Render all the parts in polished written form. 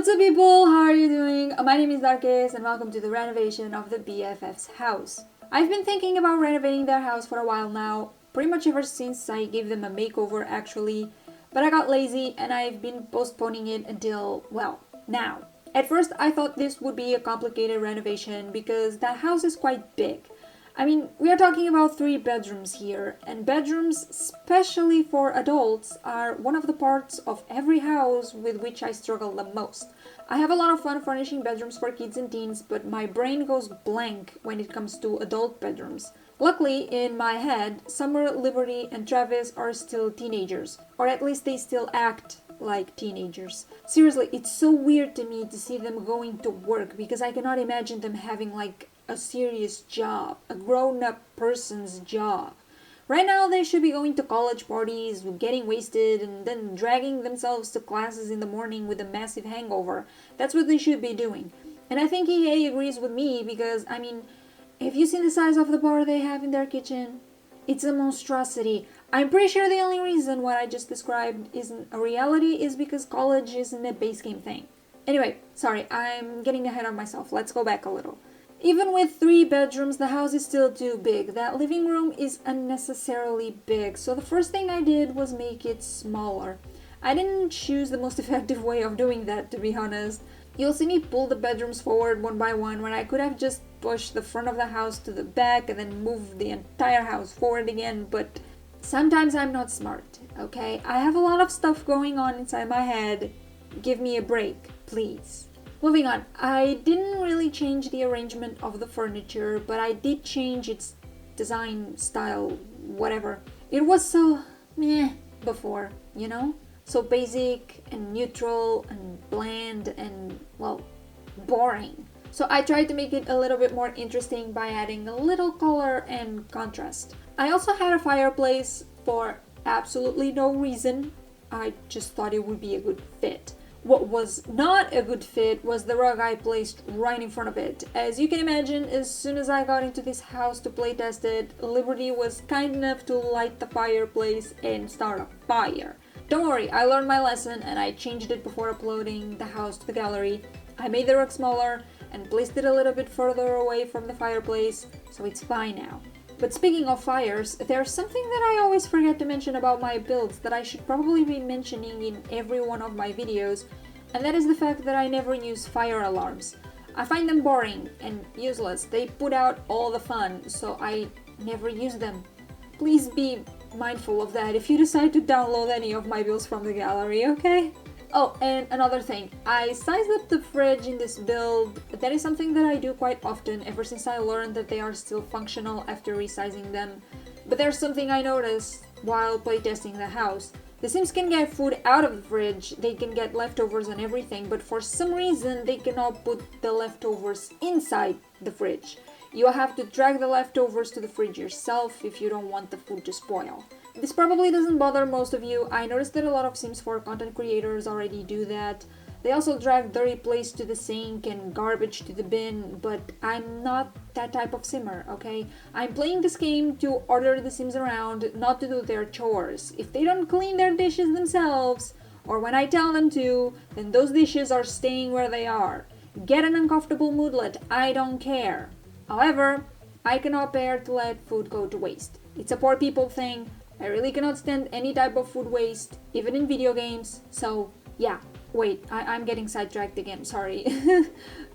What's up people, how are you doing? My name is Darkess and welcome to the renovation of the BFF's house. I've been thinking about renovating their house for a while now, pretty much ever since I gave them a makeover actually, but I got lazy and I've been postponing it until, well, now. At first I thought this would be a complicated renovation because that house is quite big. I mean, we are talking about 3 bedrooms here, and bedrooms, especially for adults, are one of the parts of every house with which I struggle the most. I have a lot of fun furnishing bedrooms for kids and teens, but my brain goes blank when it comes to adult bedrooms. Luckily, in my head, Summer, Liberty, and Travis are still teenagers, or at least they still act like teenagers. Seriously, it's so weird to me to see them going to work because I cannot imagine them having like a serious job, a grown-up person's job. Right now they should be going to college parties, getting wasted, and then dragging themselves to classes in the morning with a massive hangover. That's what they should be doing. And I think a.k.a. agrees with me because, I mean, have you seen the size of the bar they have in their kitchen? It's a monstrosity. I'm pretty sure the only reason what I just described isn't a reality is because college isn't a base game thing. Anyway, sorry, I'm getting ahead of myself. Let's go back a little. Even with 3 bedrooms, the house is still too big. That living room is unnecessarily big, so the first thing I did was make it smaller. I didn't choose the most effective way of doing that, to be honest. You'll see me pull the bedrooms forward one by one when I could have just pushed the front of the house to the back and then moved the entire house forward again, but sometimes I'm not smart, okay? I have a lot of stuff going on inside my head. Give me a break, please. Moving on, I didn't really change the arrangement of the furniture, but I did change its design, style, whatever. It was so meh before, you know? So basic and neutral and bland and, well, boring. So I tried to make it a little bit more interesting by adding a little color and contrast. I also had a fireplace for absolutely no reason. I just thought it would be a good fit. What was not a good fit was the rug I placed right in front of it. As you can imagine, as soon as I got into this house to playtest it, Liberty was kind enough to light the fireplace and start a fire. Don't worry, I learned my lesson and I changed it before uploading the house to the gallery. I made the rug smaller and placed it a little bit further away from the fireplace, so it's fine now. But speaking of fires, there's something that I always forget to mention about my builds that I should probably be mentioning in every one of my videos, and that is the fact that I never use fire alarms. I find them boring and useless. They put out all the fun, so I never use them. Please be mindful of that if you decide to download any of my builds from the gallery, okay? Oh, and another thing, I sized up the fridge in this build. That is something that I do quite often ever since I learned that they are still functional after resizing them. But there's something I noticed while playtesting the house. The Sims can get food out of the fridge, they can get leftovers and everything, but for some reason they cannot put the leftovers inside the fridge. You have to drag the leftovers to the fridge yourself if you don't want the food to spoil. This probably doesn't bother most of you. I noticed that a lot of Sims 4 content creators already do that. They also drag dirty plates to the sink and garbage to the bin, but I'm not that type of Simmer, okay? I'm playing this game to order the Sims around, not to do their chores. If they don't clean their dishes themselves, or when I tell them to, then those dishes are staying where they are. Get an uncomfortable moodlet, I don't care. However, I cannot bear to let food go to waste. It's a poor people thing. I really cannot stand any type of food waste, even in video games, so yeah. Wait, I'm getting sidetracked again, sorry.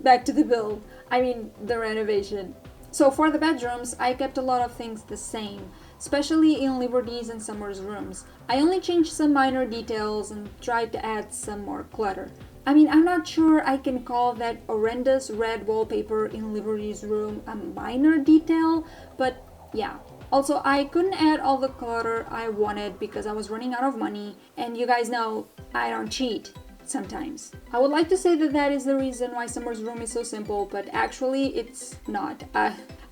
Back to the build. I mean, the renovation. So for the bedrooms, I kept a lot of things the same, especially in Liberty's and Summer's rooms. I only changed some minor details and tried to add some more clutter. I mean, I'm not sure I can call that horrendous red wallpaper in Liberty's room a minor detail, but yeah. Also, I couldn't add all the clutter I wanted because I was running out of money, and you guys know I don't cheat sometimes. I would like to say that that is the reason why Summer's room is so simple, but actually it's not.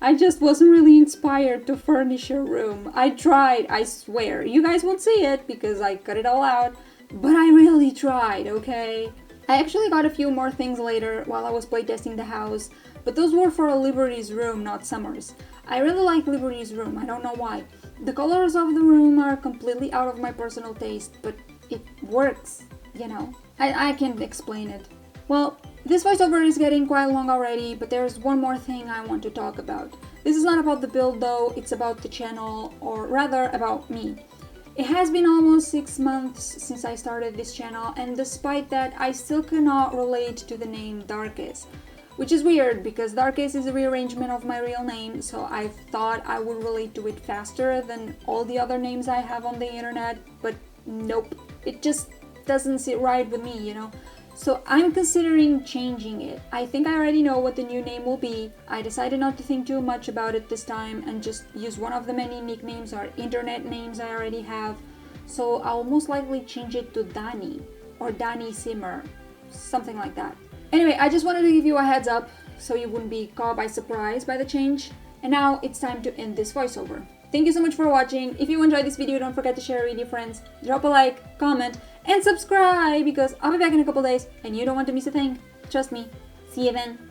I just wasn't really inspired to furnish her room. I tried, I swear. You guys won't see it because I cut it all out, but I really tried, okay? I actually got a few more things later while I was playtesting the house, but those were for Liberty's room, not Summer's. I really like Liberty's room, I don't know why. The colors of the room are completely out of my personal taste, but it works, you know. I can't explain it. Well, this voiceover is getting quite long already, but there's one more thing I want to talk about. This is not about the build though, it's about the channel, or rather about me. It has been almost 6 months since I started this channel, and despite that, I still cannot relate to the name Darkess. Which is weird, because Darkess is a rearrangement of my real name, so I thought I would relate to it faster than all the other names I have on the internet, but nope. It just doesn't sit right with me, you know? So I'm considering changing it. I think I already know what the new name will be. I decided not to think too much about it this time and just use one of the many nicknames or internet names I already have. So I'll most likely change it to Dani or Dani Simmer, something like that. Anyway, I just wanted to give you a heads up so you wouldn't be caught by surprise by the change. And now it's time to end this voiceover. Thank you so much for watching. If you enjoyed this video, don't forget to share it with your friends. Drop a like, comment, and subscribe because I'll be back in a couple days and you don't want to miss a thing. Trust me. See you then.